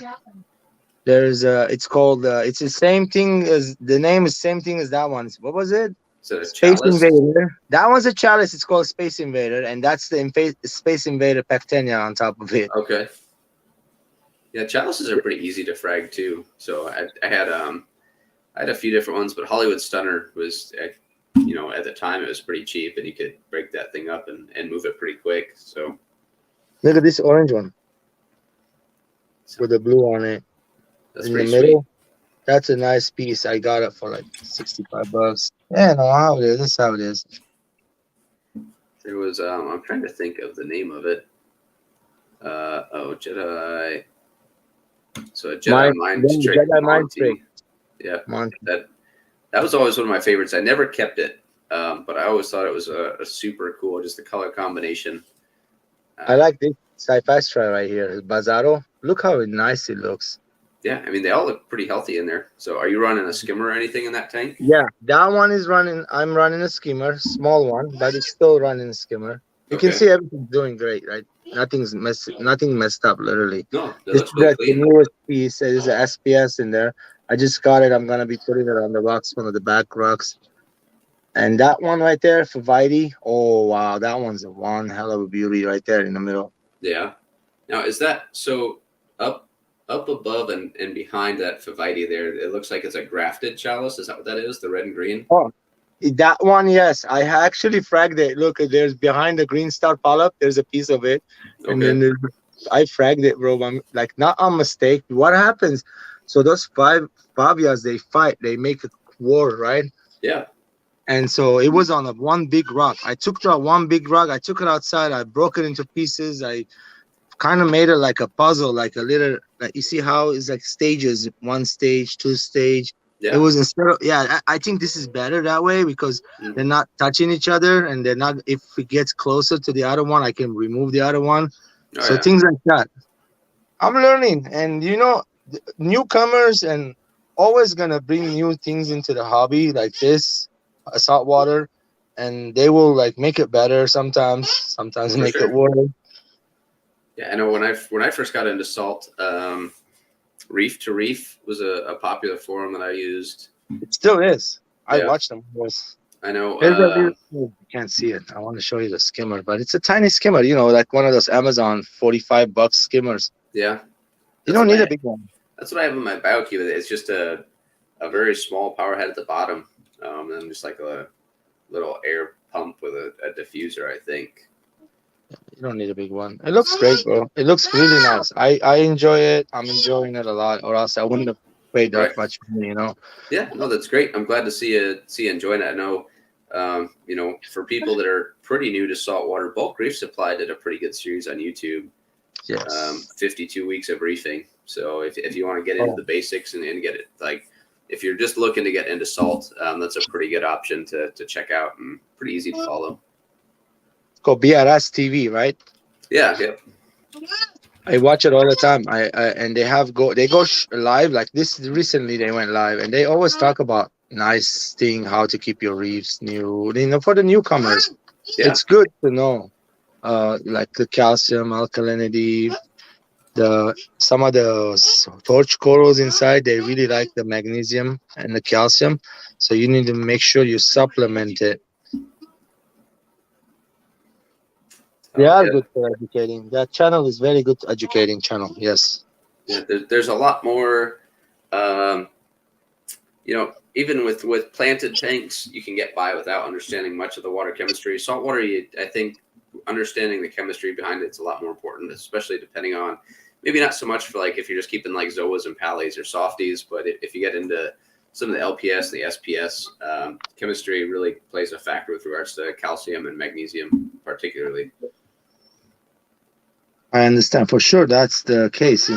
There's it's called it's the same thing as the name is same thing as that one. What was it? So Space Invader. That one's a chalice. It's called Space Invader, and that's the Space Invader Pectenia on top of it. Okay. Yeah, chalices are pretty easy to frag too. So I had a few different ones, but Hollywood Stunner was, you know, at the time it was pretty cheap, and you could break that thing up and move it pretty quick. So look at this orange one with the blue on it. That's in pretty the middle. Sweet. That's a nice piece. I got it for like $65. Yeah, no, how it is. This is how it is. There was I'm trying to think of the name of it. Jedi. So a Jedi Mind Trick. Jedi Mind Trick. Yeah, that was always one of my favorites. I never kept it, but I always thought it was a super cool, just the color combination. I like this sci-fi try right here, Bazaro. Look how nice it looks. Yeah, I mean, they all look pretty healthy in there. So are you running a skimmer or anything in that tank? Yeah, that one is running. I'm running a skimmer, small one, but it's still running a skimmer. You can see everything's doing great, right? Nothing messed up, literally. No, this is the newest piece. There's an SPS in there. I just got it. I'm going to be putting it on the rocks, one of the back rocks. And that one right there for Vitae. Oh, wow. That one's one hell of a beauty right there in the middle. Yeah. Now, is that so up above and behind that Vitae there? It looks like it's a grafted chalice. Is that what that is? The red and green? Oh, that one, yes. I actually fragged it. Look, there's behind the green star polyp. There's a piece of it. Okay. And then I fragged it, bro. I'm like, not on mistake. What happens? So those Pavias, they fight. They make a war, right? Yeah. And so it was on one big rock. I took that one big rock. I took it outside. I broke it into pieces. I kind of made it like a puzzle, like a little, like you see how it's like stages, 1 stage, 2 stage. Yeah. It was instead of, I think this is better that way because they're not touching each other, and they're not, if it gets closer to the other one, I can remove the other one. Things like that. I'm learning, and you know, newcomers and always gonna bring new things into the hobby like this, saltwater, and they will like make it better sometimes make it worse. Yeah, I know when I first got into salt, Reef to Reef was a popular forum that I used. It still is. I watched them. I know. You can't see it. I want to show you the skimmer, but it's a tiny skimmer. You know, like one of those Amazon $45 skimmers. Yeah. You don't need a big one. That's what I have in my BioCube. It's just a very small power head at the bottom, and just like a little air pump with a diffuser, I think. You don't need a big one. It looks great, bro. It looks really nice. I enjoy it. I'm enjoying it a lot, or else I wouldn't have paid that much money, you know. Yeah, no, that's great. I'm glad to see you enjoying it. I know, you know, for people that are pretty new to saltwater, Bulk Reef Supply did a pretty good series on YouTube. Yes. 52 weeks of reefing. So if you want to get into the basics and get it, like if you're just looking to get into salt, that's a pretty good option to check out and pretty easy to follow. It's called BRS TV, right? Yeah. I watch it all the time. And they go live like this. Recently they went live, and they always talk about nice thing, how to keep your reefs new. You know, for the newcomers, it's good to know, like the calcium, alkalinity. Some of the torch corals inside, they really like the magnesium and the calcium, so you need to make sure you supplement it. They So, are yeah, good for educating. That channel is very good educating channel. Yes. yeah, there's a lot more. Um, even with planted tanks, you can get by without understanding much of the water chemistry. Saltwater, I think understanding the chemistry behind it's a lot more important, especially depending on maybe not so much for like if you're just keeping like zoas and pallies or softies, but if you get into some of the LPS, the SPS, chemistry really plays a factor with regards to calcium and magnesium, particularly. I understand for sure. That's the case.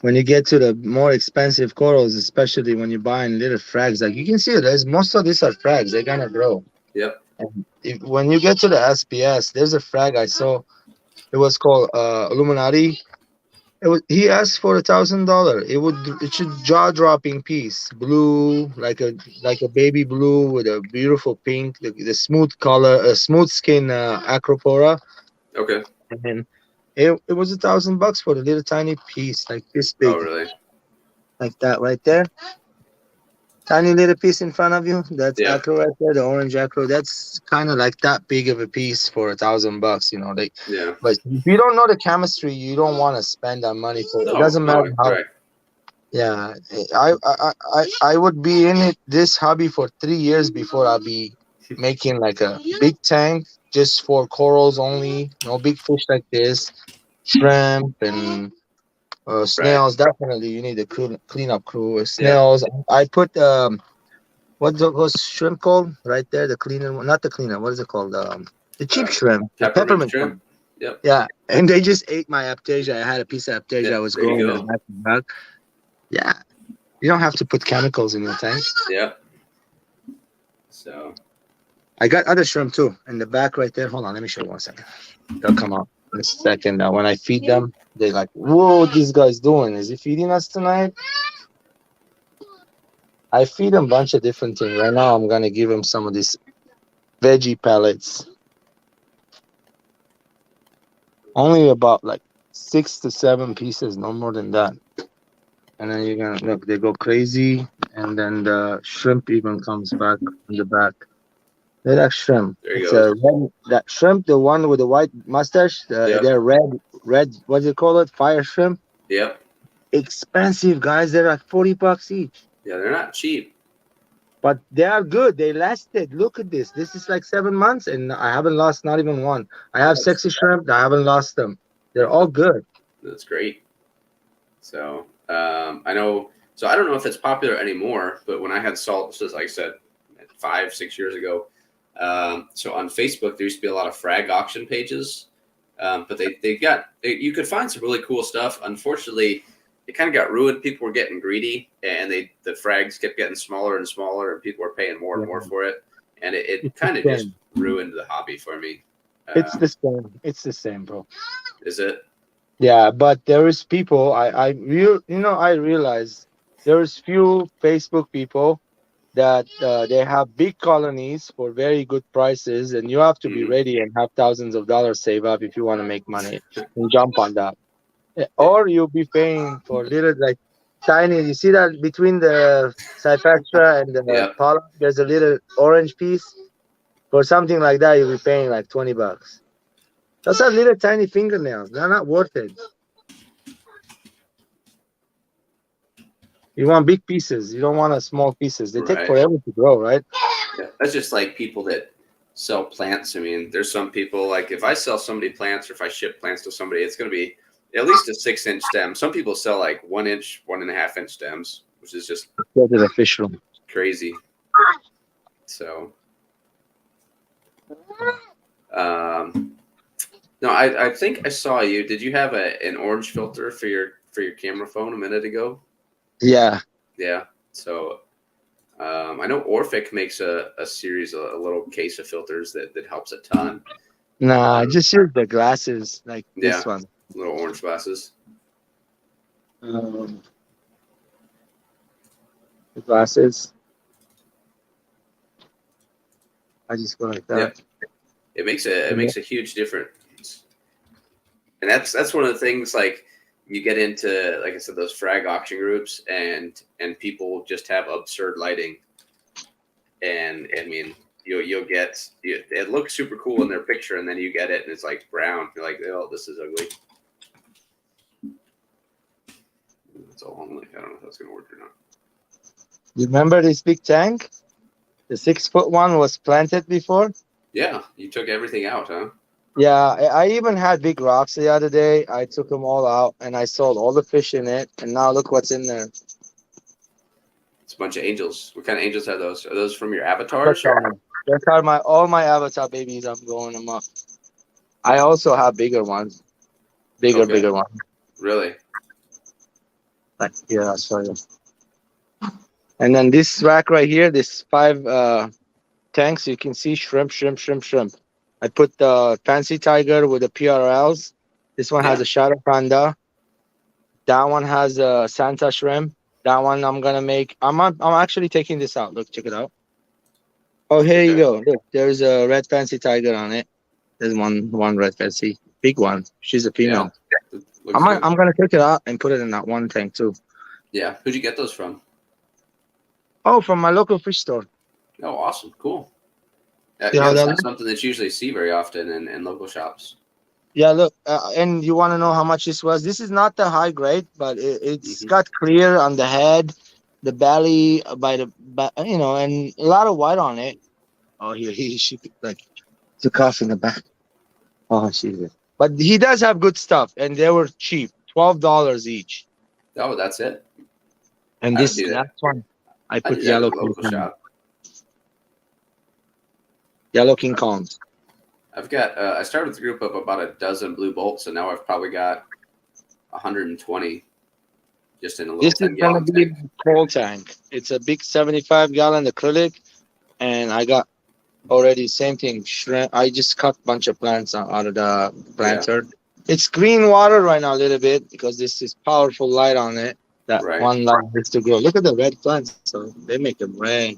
When you get to the more expensive corals, especially when you're buying little frags, like you can see, there's most of these are frags. They're gonna grow. Yep. And when you get to the SPS, there's a frag I saw. It was called Illuminati. He asked for $1,000. It's a jaw dropping piece, blue, like a baby blue with a beautiful pink, the smooth color, smooth skin acropora. Okay. And it was $1,000 for the little tiny piece, like this big, Oh, really? like that right there. Tiny little piece in front of you. That's Yeah. acro right there, the orange acro. That's kind of like that big of a piece for $1,000. Yeah. But if you don't know the chemistry, you don't want to spend that money for it. It doesn't matter how. Right. Yeah, I would be in this hobby for 3 years before I'll be making like a big tank just for corals only. No big fish like this, shrimp and snails. Definitely, you need a cleanup crew. Snails. I put what's those shrimp called right there? The cleaner one, not the cleaner. What is it called? The cheap shrimp, the peppermint shrimp. one. Yep. Yeah, and they just ate my Aptasia. I had a piece of Aptasia I was growing in the back of the bag. Yeah, you don't have to put chemicals in your tank. Yeah. So I got other shrimp too in the back right there. Hold on, let me show you 1 second. They'll come out in a second. Now, when I feed them, they're like, "Whoa, what this guy's doing? Is he feeding us tonight?" I feed them a bunch of different things. Right now, I'm gonna give him some of these veggie pellets. Only about like 6 to 7 pieces, no more than that. And then you're gonna look, they go crazy, and then the shrimp even comes back in the back. They're like shrimp. there you It's go. that shrimp, the one with the white mustache. They're red. What do you call it? Fire shrimp. Yep. Expensive, guys. They're like $40 each. Yeah, they're not cheap. But they are good. They lasted. Look at this. This is like 7 months, and I haven't lost not even one. I have sexy shrimp. I haven't lost them. They're all good. That's great. So I know. So I don't know if it's popular anymore, but when I had salt, just like I said, 5-6 years ago. So on Facebook, there used to be a lot of frag auction pages, but you could find some really cool stuff. Unfortunately, it kind of got ruined. People were getting greedy, and the frags kept getting smaller and smaller, and people were paying more and more for it, and it kind of just ruined the hobby for me. It's the same. It's the same, bro. Is it? Yeah, but there is people. I realize there is few Facebook people that they have big colonies for very good prices, and you have to be ready and have thousands of dollars saved up if you want to make money and jump on that. Or you'll be paying for little like tiny. You see that between the Cypextra and the pollen, there's a little orange piece. For something like that, you'll be paying like $20. Those are little tiny fingernails. They're not worth it. You want big pieces. You don't want small pieces. They take forever to grow, right? Yeah, that's just like people that sell plants. I mean, there's some people, like if I sell somebody plants or if I ship plants to somebody, it's going to be at least a 6-inch stem. Some people sell like 1 inch, 1.5-inch stems, which is just crazy. So, no, I think I saw you. Did you have an orange filter for your camera phone a minute ago? Yeah. Yeah. So I know Orphic makes a series, a little case of filters that helps a ton. Nah, I just use the glasses like this one. Little orange glasses. The glasses. I just go like that. Yeah. It makes a huge difference. And that's one of the things, like, you get into, like I said, those frag auction groups, and people just have absurd lighting. And I mean, you'll get it looks super cool in their picture, and then you get it and it's like brown. You're like, oh, this is ugly. It's all only. I don't know if that's gonna work or not. You remember this big tank? The 6-foot one was planted before. Yeah, you took everything out, huh? Yeah, I even had big rocks the other day. I took them all out and I sold all the fish in it. And now look what's in there. It's a bunch of angels. What kind of angels are those? Are those from your avatars? Or? That's how all my avatar babies. I'm growing them up. I also have bigger ones, bigger ones. Really? Like here, I'll show you. And then this rack right here, this 5 tanks. You can see shrimp. I put the fancy tiger with the PRLs. This one has a shadow panda. That one has a Santa shrimp. That one I'm gonna make. I'm actually taking this out. Look, check it out. Oh, here you go. Look, there's a red fancy tiger on it. There's one red fancy, big one. She's a female. Yeah, I'm gonna take it out and put it in that one tank too. Yeah, who'd you get those from? Oh, from my local fish store. Oh, awesome, cool. Yeah, that's not something that you usually see very often in local shops. Yeah, look, and you want to know how much this was? This is not the high grade, but it's got clear on the head, the belly, and a lot of white on it. Oh, she like took off in the back. Oh, she's. But he does have good stuff, and they were cheap, $12 each. Oh, that's it. And this last one, I put yellow King Kongs. I've got. I started the group of about a dozen blue bolts, and now I've probably got 120 just in a little. This is gonna be a cold tank. It's a big 75-gallon acrylic, and I got already same thing. Shrimp. I just cut a bunch of plants out of the planter. Yeah. It's green water right now a little bit because this is powerful light on it. That one light is to grow. Look at the red plants. So they make them red.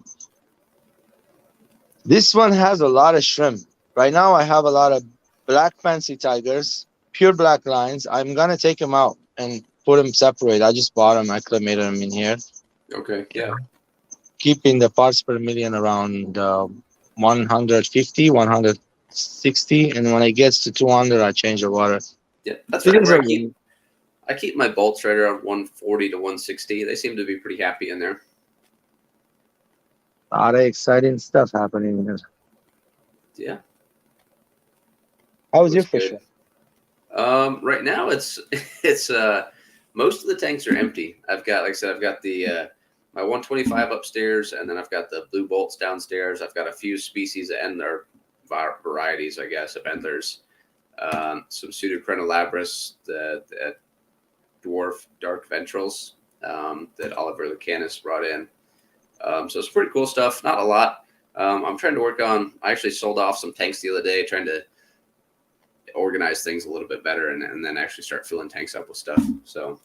This one has a lot of shrimp. Right now, I have a lot of black fancy tigers, pure black lines. I'm going to take them out and put them separate. I just bought them, acclimated them in here. Okay, yeah. Keeping the parts per million around 150, 160. And when it gets to 200, I change the water. Yeah, that's right. I keep my bolts right around 140 to 160. They seem to be pretty happy in there. A lot of exciting stuff happening here. Yeah. How was your fishing? Right now it's most of the tanks are empty. I've got, like I said, I've got the my 125 upstairs, and then I've got the blue bolts downstairs. I've got a few species and their varieties, I guess, of antlers. Some Pseudocrenolabris, the dwarf dark ventrals that Oliver Lucanus brought in. So it's pretty cool stuff. Not a lot. I'm trying to work on. I actually sold off some tanks the other day, trying to organize things a little bit better, and then actually start filling tanks up with stuff. So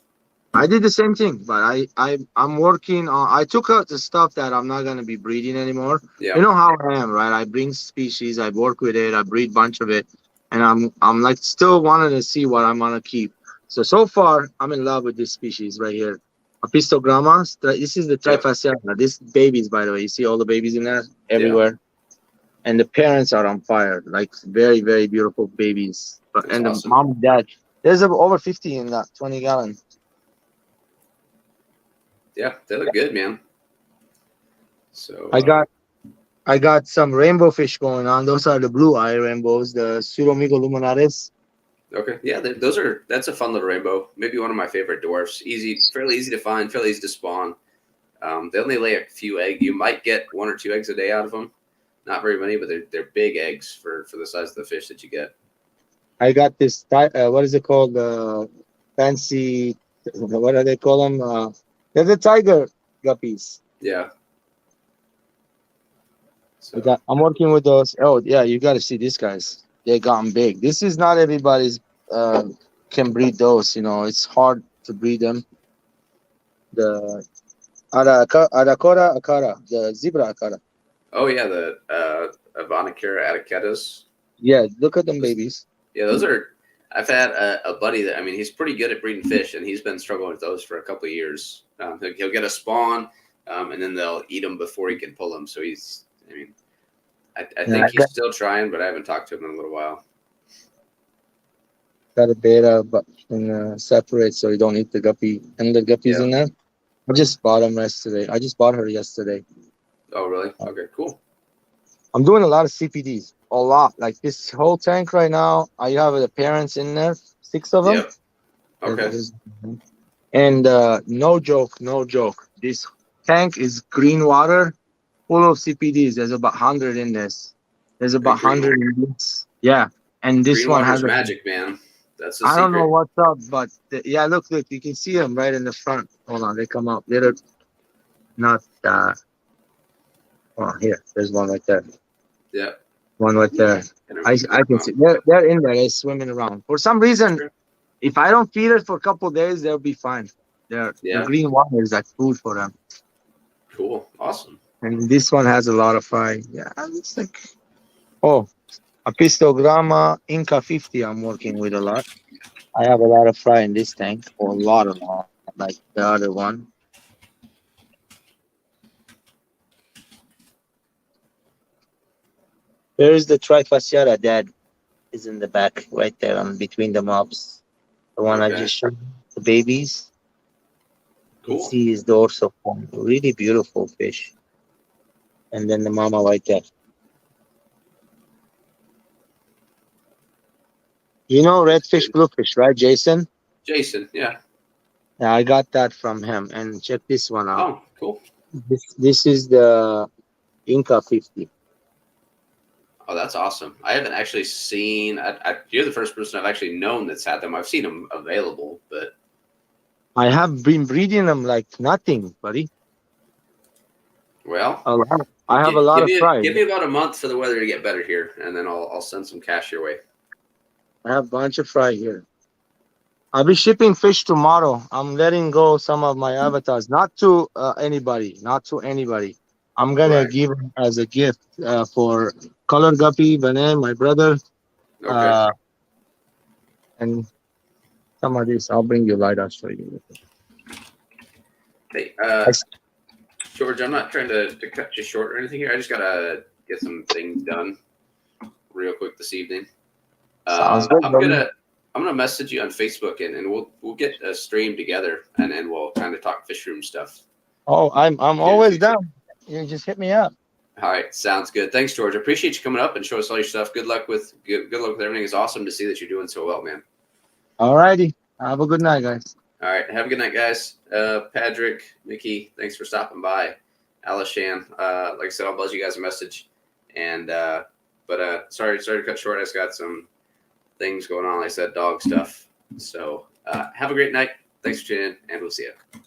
I did the same thing, but I'm working on. I took out the stuff that I'm not gonna be breeding anymore. Yeah. You know how I am, right? I bring species, I work with it, I breed a bunch of it, and I'm like still wanting to see what I'm gonna keep. So far, I'm in love with this species right here. Apistogrammas. This is the Trifasciata. This babies, by the way. You see all the babies in there everywhere. Yeah. And the parents are on fire. Like very, very beautiful babies. And awesome. The mom and dad. There's over 50 in that 20-gallon. Yeah, they look good, man. So I got some rainbow fish going on. Those are the blue eye rainbows, the Pseudomigo luminaris. Okay, yeah, that's a fun little rainbow. Maybe one of my favorite dwarfs. Fairly easy to find, fairly easy to spawn. They only lay a few eggs. You might get 1 or 2 eggs a day out of them. Not very many, but they're big eggs for the size of the fish that you get. I got this. What is it called? Fancy. What do they call them? They're the tiger guppies. Yeah. So. I'm working with those. Oh yeah, you got to see these guys. They gotten big. This is not everybody's can breed those. You know, it's hard to breed them. The Aracora acara, the zebra acara. Oh yeah, the Avonicura adacetus. Yeah, look at them babies. Yeah, those are. I've had a buddy that he's pretty good at breeding fish, and he's been struggling with those for a couple of years. He'll get a spawn, and then they'll eat them before he can pull them. So I think he's still trying, but I haven't talked to him in a little while. Got a beta, but separate so you don't eat the guppy and the guppies in there. I just bought them yesterday. I just bought her yesterday. Oh, really? Okay, cool. I'm doing a lot of CPDs. A lot. Like this whole tank right now, I have the parents in there, 6 of them. Yep. Okay. And no joke. This tank is green water, full of CPDs. There's about 100 in this. There's about 100 in this. Yeah. And this green one has magic, man. That's the I secret. don't know what's up, but yeah, look, you can see them right in the front. Hold on, they come out. They're not. Oh, here, there's one right there. Yeah. One right there. I can see. They're in there. They're swimming around. For some reason, if I don't feed it for a couple of days, they'll be fine. The green water is like food for them. Cool. Awesome. And this one has a lot of fry. Yeah, it's like, Apistogramma Inca 50 I'm working with a lot. I have a lot of fry in this tank, or a lot, like the other one. Where is the trifasciata? Dad is in the back, right there, between the mobs. The one I just showed, the babies. Cool. You see his dorsal form. Really beautiful fish. And then the mama right there. You know redfish, bluefish, right, Jason? Jason, yeah. Yeah, I got that from him. And check this one out. Oh, cool. This is the Inca 50. Oh, that's awesome. I haven't actually seen. You're the first person I've actually known that's had them. I've seen them available, but I have been breeding them like nothing, buddy. Well, I have a lot of fry. Give me about a month for the weather to get better here, and then I'll send some cash your way. I have a bunch of fry here. I'll be shipping fish tomorrow. I'm letting go some of my avatars, not to anybody. I'm gonna give them as a gift for Color Guppy, Benet, my brother, and some of this. I'll bring you light. I'll show you. Hey, George, I'm not trying to cut you short or anything here. I just gotta get some things done real quick this evening. Sounds good, I'm gonna message you on Facebook and we'll get a stream together and then we'll kind of talk fish room stuff. Oh, I'm always down. You just hit me up. All right, sounds good. Thanks, George. I appreciate you coming up and showing us all your stuff. Good luck with everything. It's awesome to see that you're doing so well, man. All righty. Have a good night, guys. All right, have a good night, guys. Patrick, Mickey, thanks for stopping by. Alishan, like I said, I'll buzz you guys a message. And but sorry to cut short. I just got some things going on. Like I said, dog stuff. So have a great night. Thanks for tuning in, and we'll see you.